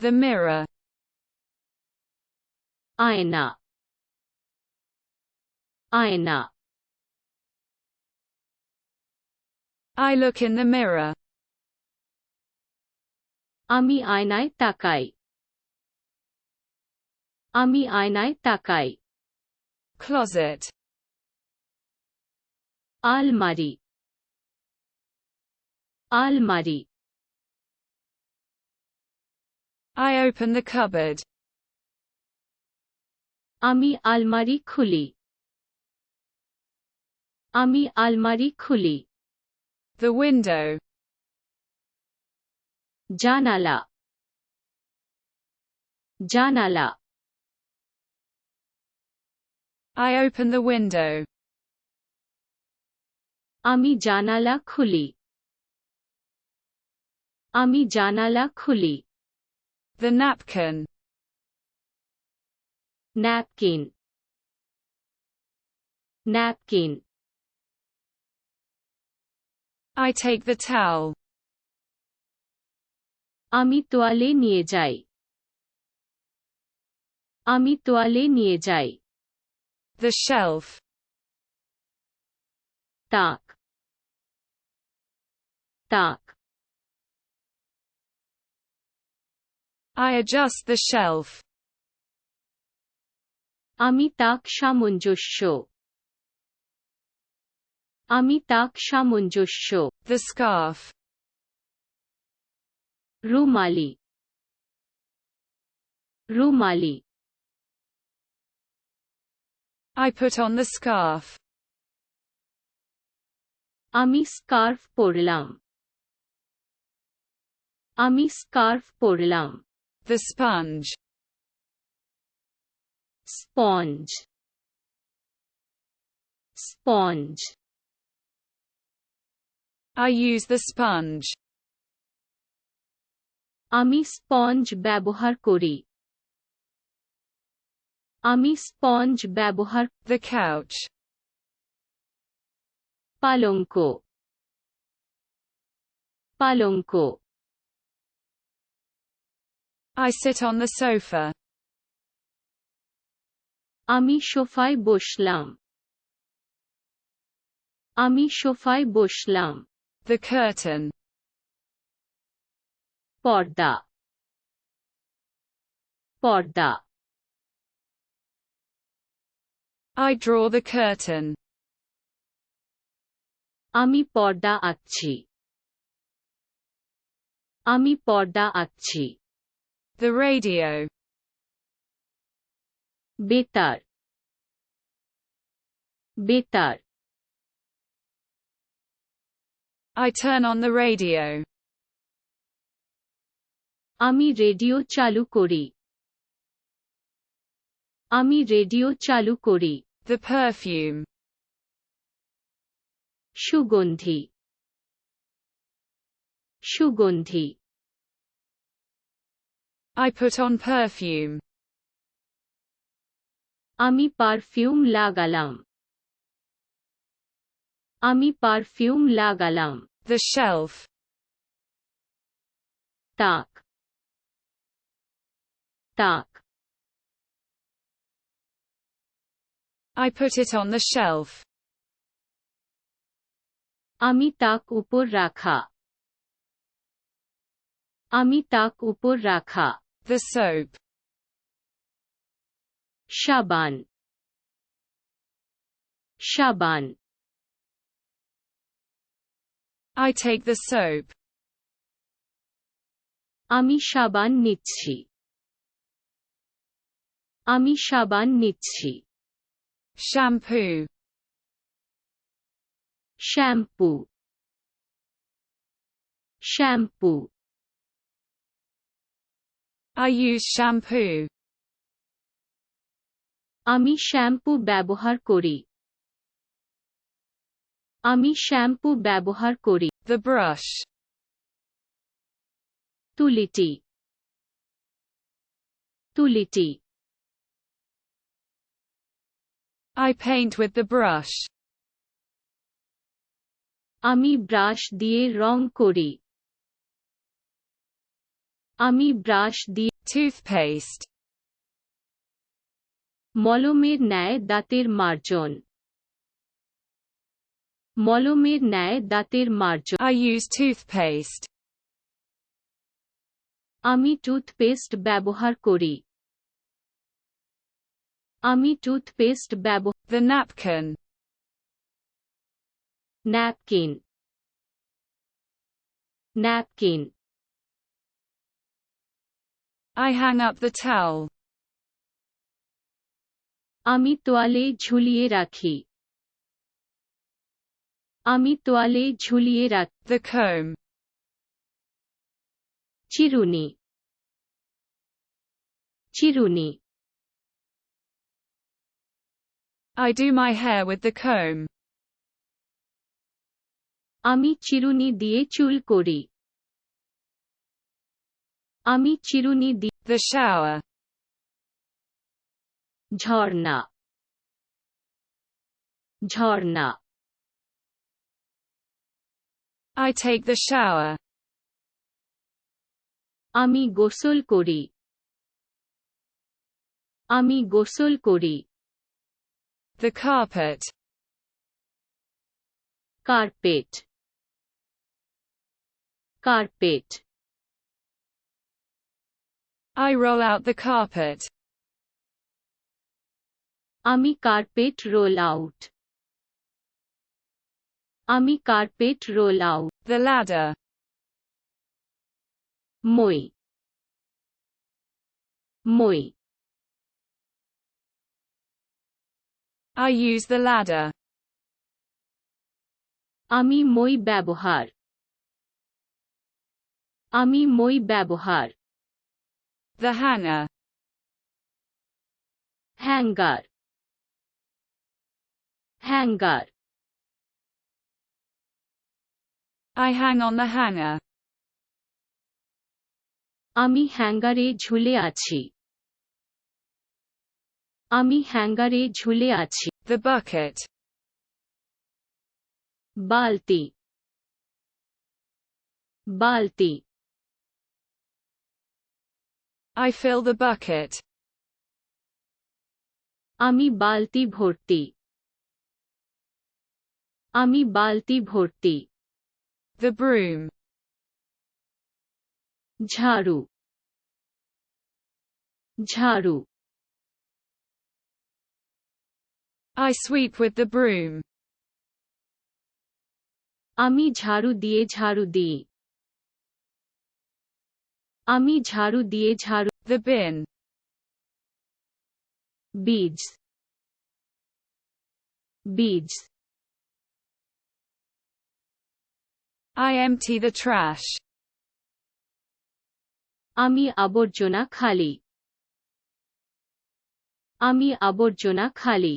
The mirror. আয়না, আয়না। I look in the mirror. আমি আয়নায় তাকাই, আমি আয়নায় তাকাই। Closet. আলমারি, আলমারি। I open the cupboard. আমি আলমারি খুলি, আমি আলমারি খুলি। The window. জানালা, জানালা। I open the window. আমি জানালা খুলি, আমি জানালা খুলি। The napkin. Napkin, napkin. I take the towel. আমি তোয়ালে নিয়ে যাই, আমি তোয়ালে নিয়ে যাই। The shelf. তাক, তাক। I adjust the shelf. আমি তাক সামঞ্জস্য, আমি তাক সামঞ্জস্য। The scarf. Rumali, rumali. I put on the scarf. আমি স্কার্ফ পরলাম, আমি স্কার্ফ পরলাম। The sponge. Sponge, sponge. I use the sponge. আমি স্পঞ্জ ব্যবহার করি, আমি স্পঞ্জ ব্যবহার। The couch. পালঙ্ক, পালঙ্ক। I sit on the sofa. আমি সোফায় বসলাম, আমি সোফায় বসলাম। The curtain. পর্দা, পর্দা। I draw the curtain. আমি পর্দা আঁকছি, আমি পর্দা আঁকছি। The radio. বেতার, বেতার। I turn on the radio. আমি রেডিও চালু করি, আমি রেডিও চালু করি। The perfume. সুগন্ধি, সুগন্ধি। I put on perfume. আমি পারফিউম লাগালাম, আমি পারফিউম লাগালাম। The shelf. তাক, তাক। I put it on the shelf. আমি তাক উপর রাখা, আমি তাক উপর রাখা। The soap. সাবান, সাবান। I take the soap. আমি সাবান নিচ্ছি, আমি সাবান নিচ্ছি। Shampoo. Shampoo, shampoo. I use shampoo. আমি শ্যাম্পু ব্যবহার করি, আমি শ্যাম্পু ব্যবহার করি। The brush. তুলিটি, তুলিটি। I paint with the brush. আমি ব্রাশ দিয়ে রং করি, আমি ব্রাশ দিয়ে toothpaste, মলমের ন্যায় দাঁতের মার্জন মলমের ন্যায় দাঁতের মার্জন I use toothpaste, আমি টুথপেস্ট ব্যবহার করি আমি toothpaste the napkin, napkin napkin I hang up the towel, আমি তোয়ালে ঝুলিয়ে রাখি আমি তোয়ালে ঝুলিয়ে রাখি the comb, চিরুনি চিরুনি I do my hair with the comb, আমি চিরুনি দিয়ে চুল করি আমি চিরুনি দিয়ে the shower, Jharna Jharna I take the shower, আমি গোসল করি আমি গোসল করি the carpet, carpet carpet I roll out the carpet, আমি কার্পেট রোল আউট আমি carpet roll out the ladder, মই মই I use the ladder, আমি মই ব্যবহার আমি মই ব্যবহার the hanger, hanger hanger I hang on the hanger, আমি হ্যাঙ্গারে ঝুলে আছি আমি হ্যাঙ্গারে ঝুলে আছি the bucket, বালতি বালতি I fill the bucket, আমি বালতি ভর্তি আমি বালতি ভর্তি the broom, ঝাড়ু ঝাড়ু I sweep with the broom, আমি ঝাড়ু দিয়ে ঝাড়ু দিই আমি ঝাড়ু দিয়ে ঝাড়ু the bin, বীজ বীজ I empty the trash, আমি আবর্জনা খালি আমি আবর্জনা খালি